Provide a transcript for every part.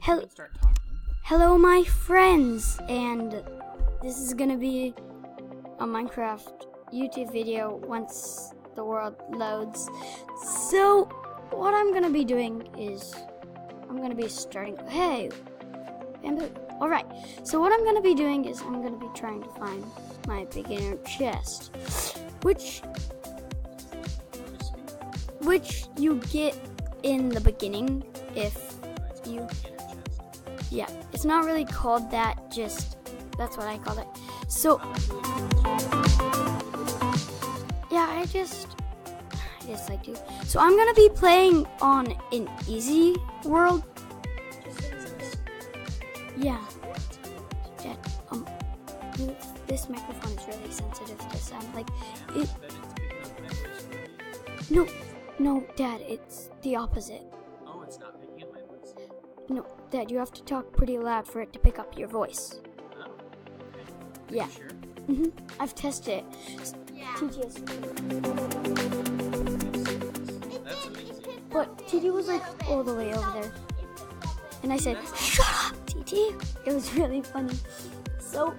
Hel- Hello, my friends, and this is gonna be a Minecraft YouTube video once the world loads. So, what I'm gonna be doing is I'm gonna be starting. Hey, bamboo. All right. So what I'm gonna be doing is I'm gonna be trying to find my beginner chest, which you get in the beginning if you. Yeah, it's not really called that, just that's what I call it. So, yeah, yes, I do. So I'm gonna be playing on an easy world. Yeah. This microphone is really sensitive to sound. Like it. No, Dad, it's the opposite. Oh, it's not picking up my voice. No, Dad, you have to talk pretty loud for it to pick up your voice. Oh, okay. Yeah. Sure? I've tested it. Yeah. TT's. That's amazing. But TT was like all the way over there. And I said, "Shut up, TT." It was really funny. So,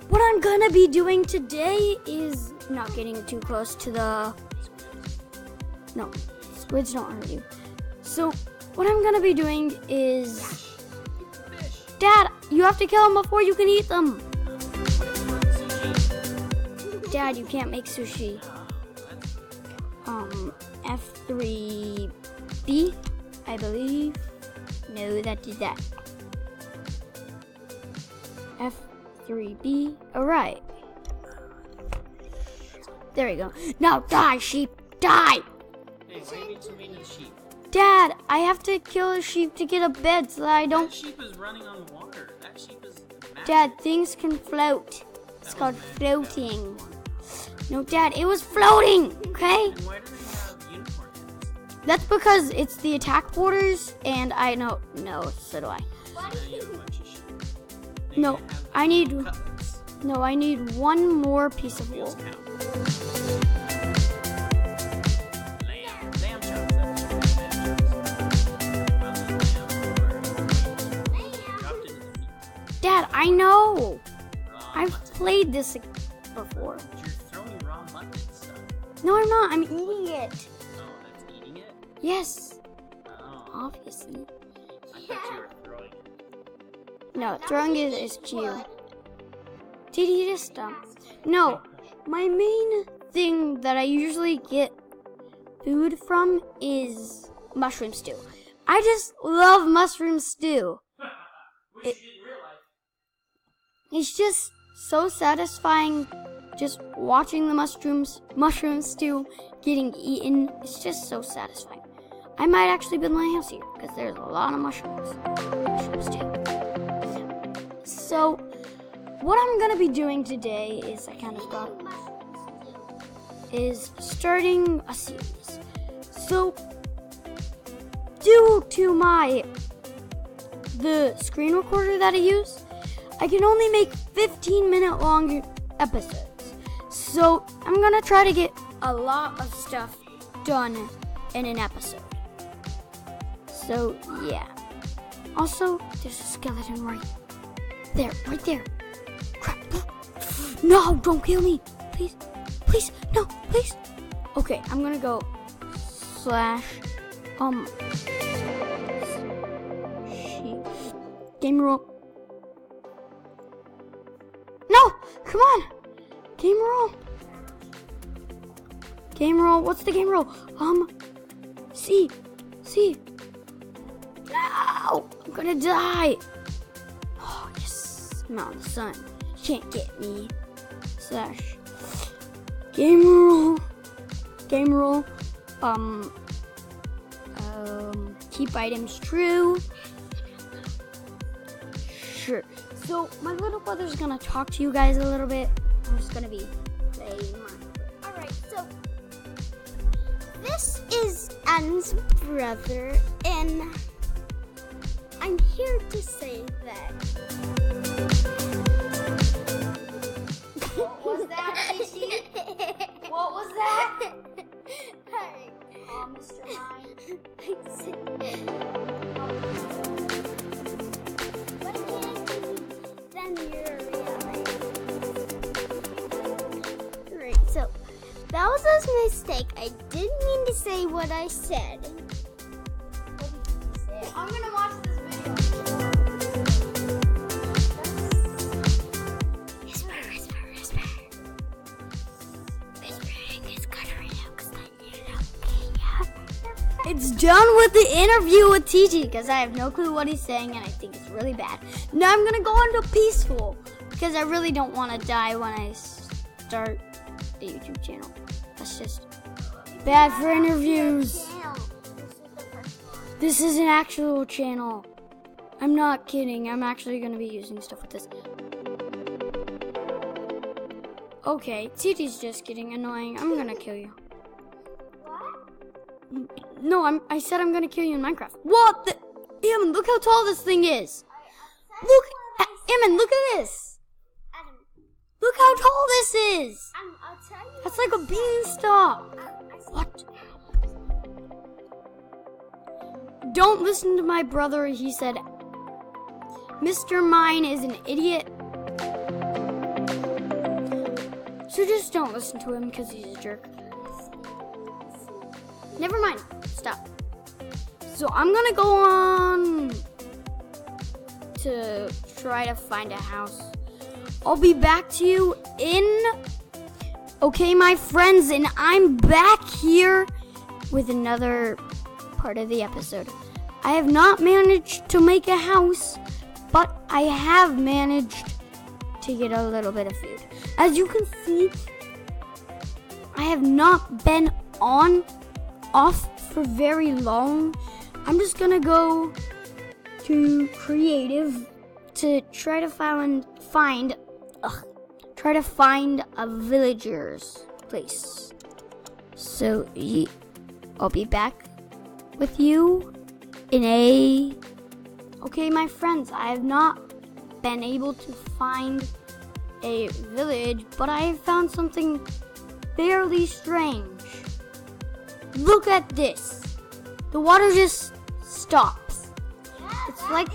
what I'm gonna be doing today is not getting too close to the... No, squids don't hurt you. So, what I'm gonna be doing is... Dad, you have to kill them before you can eat them. Dad, you can't make sushi. F3B, I believe. No, that did that. F3B. Alright. There we go. Now die, sheep. Die! Hey, why are you being so mean to the sheep? Dad, I have to kill a sheep to get a bed so that I don't... That sheep is running on water. That sheep is massive. Dad, things can float. It's called floating. No, Dad, it was floating, okay? And why do they have unicorn heads? That's because it's the attack borders, and I know... No, so do I. Now you have a bunch of sheep. They No, have I need... cutlets. No, I need one more piece of wool. Wheels count. Lamb chops. That's what lamb chops. Dropped into the meat. Dad, I know. Raw I've mutton. played this before. But you're throwing raw mutton stuff. No, I'm not. I'm eating it. Oh, that's eating it? Yes, Oh, obviously. I thought you were throwing it. No, throwing it is cute. Did he just stop? No, my main thing that I usually get food from is mushroom stew. I just love mushroom stew. Which you didn't realize. It's just so satisfying just watching the mushroom stew getting eaten. It's just so satisfying. I might actually build my house here because there's a lot of mushrooms. Mushroom stew. So, what I'm gonna be doing today is is starting a series. So, due to the screen recorder that I use, I can only make 15-minute long episodes. So, I'm gonna try to get a lot of stuff done in an episode. So, yeah. Also, there's a skeleton right there. Crap. No, don't kill me. Please, no, please. Okay, I'm gonna go / game rule. No, come on. Game rule. What's the game rule? C. No, I'm gonna die. Oh, yes. I'm out in the sun. Can't get me. / game rule. Keep items true. Sure. So my little brother's gonna talk to you guys a little bit. I'm just gonna be playing Minecraft. Alright, so this is Anne's brother, and I'm here to say that. What was that, Gigi? What was that? Hi. Mr. Mine. So, that was a mistake. I didn't mean to say what I said. I'm gonna watch this video. Whisper. Whispering is good for you because then you're looking at It's done with the interview with TG because I have no clue what he's saying and I think it's really bad. Now I'm gonna go into peaceful because I really don't want to die when I start the YouTube channel. That's just bad for interviews. This is an actual channel. I'm not kidding. I'm actually gonna be using stuff with this. Okay, TG's just getting annoying. I'm gonna kill you. No, I said I'm gonna kill you in Minecraft. What the? Eamon, look how tall this thing is. Look, Eamon, look at this. Adam, Look how tall this is. I'll tell you. That's like a beanstalk. What? Don't listen to my brother. He said, Mr. Mine is an idiot. So just don't listen to him because he's a jerk. Never mind. Stop. So I'm gonna go on to try to find a house. I'll be back to you in... Okay, my friends, and I'm back here with another part of the episode. I have not managed to make a house, but I have managed to get a little bit of food. As you can see, I have not been off for very long. I'm just gonna go to creative to try to find a villager's place. So I'll be back with you in a... Okay, my friends, I have not been able to find a village, but I have found something fairly strange. Look at this. The water just stops. It's like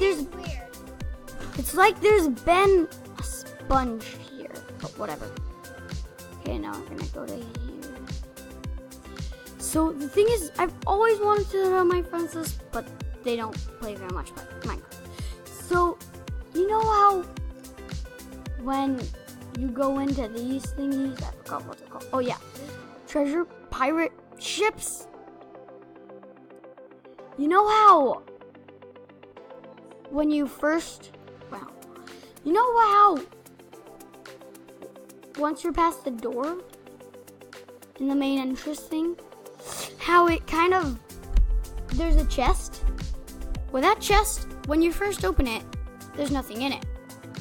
there's been a sponge here, but whatever. Okay, now we're gonna go to here. So the thing is, I've always wanted to tell my friends this, but they don't play very much Minecraft. So, you know how when you go into these thingies, I forgot what they're called. Oh yeah, treasure pirate ships. You know how when you first, you know how once you're past the door in the main entrance thing, how it kind of, there's a chest. Well, that chest, when you first open it, there's nothing in it.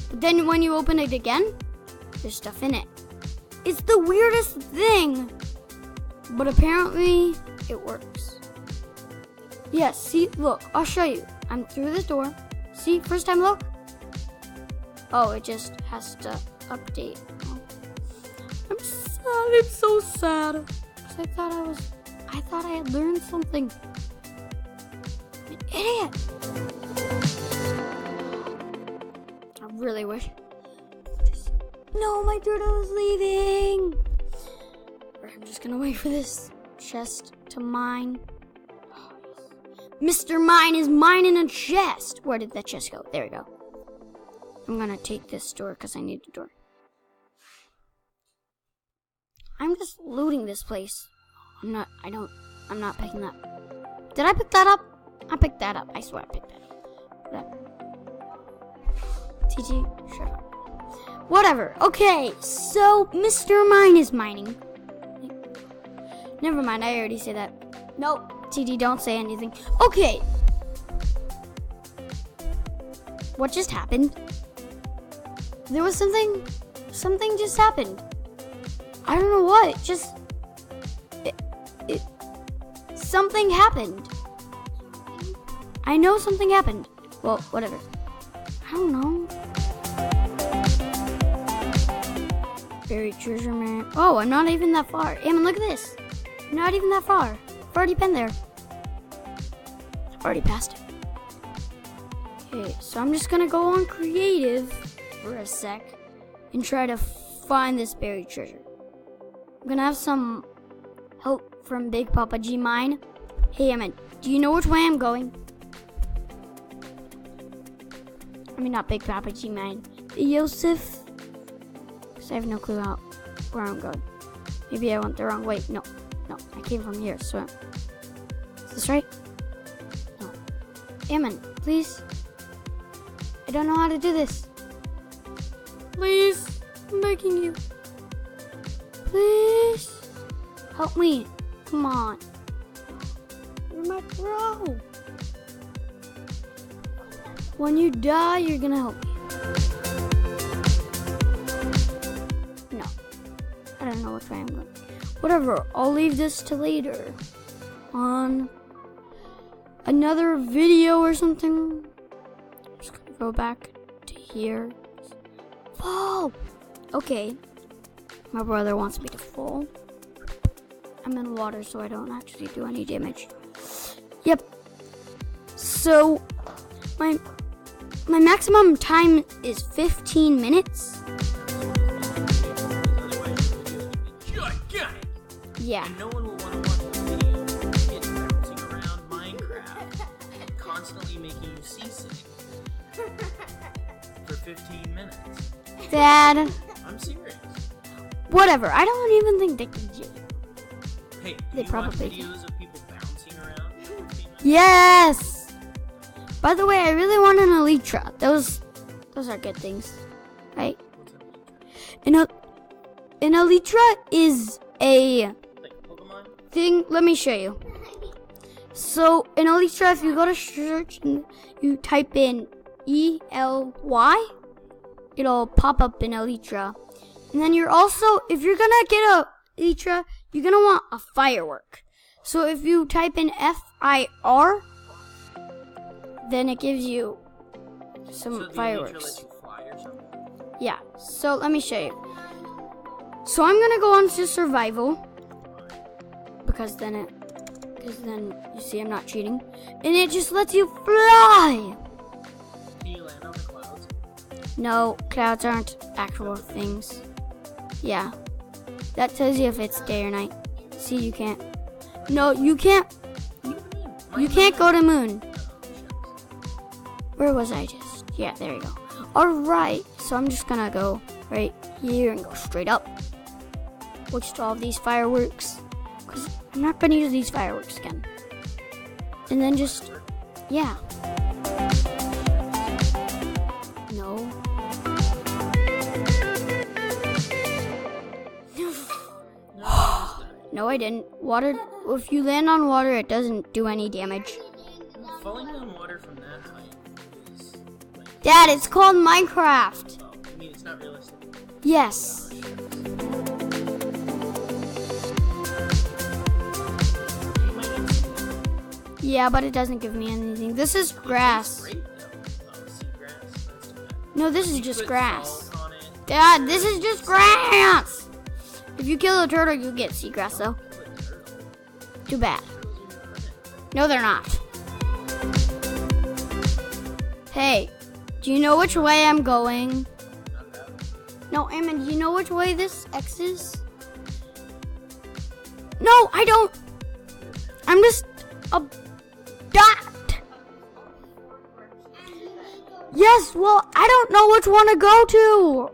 But then when you open it again, there's stuff in it. It's the weirdest thing, but apparently it works. Yes, see, look, I'll show you. I'm through this door. See, first time look. Oh, it just has to update. Oh. I'm sad, I'm so sad. 'Cause I thought I had learned something. An idiot. I really wish. No, my turtle is leaving. I'm just gonna wait for this chest to mine. Oh, yes. Mr. Mine is mining a chest. Where did that chest go? There we go. I'm gonna take this door because I need a door. I'm just looting this place. I'm not picking that. Did I pick that up? I picked that up. I swear I picked that up. TG, shut up. Whatever. Okay, so Mr. Mine is mining. Never mind, I already said that. Nope, TD, don't say anything. Okay. What just happened? There was something just happened. I don't know what, something happened. I know something happened. Well, whatever. I don't know. Buried treasure man. Oh, I'm not even that far. Eamon, look at this. I'm not even that far. I've already been there. I've already passed it. Okay, so I'm just gonna go on creative for a sec and try to find this buried treasure. I'm gonna have some help from Big Papa G Mine. Hey, Emin, do you know which way I'm going? I mean, not Big Papa G Mine. Yosef. Because I have no clue where I'm going. Maybe I went the wrong way. No, I came from here, so. Is this right? No. Emin, please. I don't know how to do this. Please, I'm begging you. Please. Help me. Come on. You're my bro. When you die, you're gonna help me. No. I don't know which way I'm going. Whatever, I'll leave this to later. On another video or something. I'm just gonna go back to here. Fall! Okay. My brother wants me to fall. I'm in water, so I don't actually do any damage. Yep. So, my maximum time is 15 minutes. Gigantic. Yeah. And no one will want to watch the video of kids bouncing around Minecraft, constantly making you seasick for 15 minutes. Dad. I'm serious. Whatever. I don't even think they can do it. Hey, do They you probably watch videos of people bouncing around for 15 minutes? Yes. By the way, I really want an Elytra. Those are good things, right? What's up, An Elytra is a like Pokemon? thing. Let me show you. So an Elytra, if you go to search and you type in ELY, it'll pop up an Elytra. And then you're also, if you're gonna get a Elytra, you're gonna want a firework. So if you type in FIR, then it gives you some So the Elytra fireworks. lets you fly or something? Yeah, so let me show you. So I'm gonna go on to survival because then you see I'm not cheating, and it just lets you fly. Can you land on the clouds? No, clouds aren't actual things. Yeah, that tells you if it's day or night. See, you can't. No, you can't. You can't go to moon. Where was I just? Yeah, there you go. Alright, so I'm just gonna go right here and go straight up. Waste all of these fireworks. Because I'm not gonna use these fireworks again. And then just, yeah. No. No, I didn't. Water, if you land on water, it doesn't do any damage. Falling on water from that height is like, Dad, it's called Minecraft. oh, I mean, it's not realistic. Yes. Yeah, but it doesn't give me anything. This is grass. Great, though. Oh, seagrass? That's too bad. No, this is You just put grass. salt on it. Dad, this is just grass. If you kill a turtle, you get seagrass, though. Put turtle. Too bad. Turtles are permanent. No, they're not. Hey, do you know which way I'm going? Not that one. No, Eamon, do you know which way this X is? No, I don't. I'm just a dot. Yes, well, I don't know which one to go to.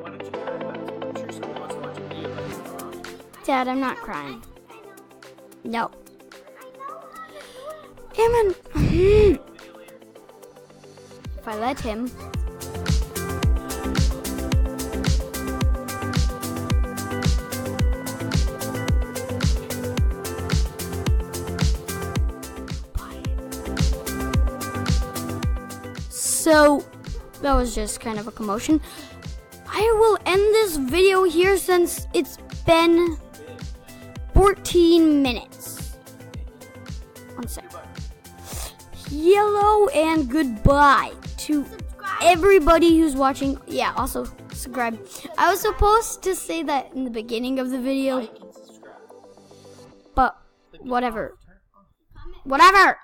Why don't you cry about it? I'm sure someone wants to watch a video about you crying. Dad, I'm not crying. No. Eamon. Video later. If I let him. So, that was just kind of a commotion. I will end this video here since it's been 14 minutes. One sec. Hello and goodbye to everybody who's watching. Yeah, also subscribe. I was supposed to say that in the beginning of the video, Like and subscribe. but whatever. Whatever.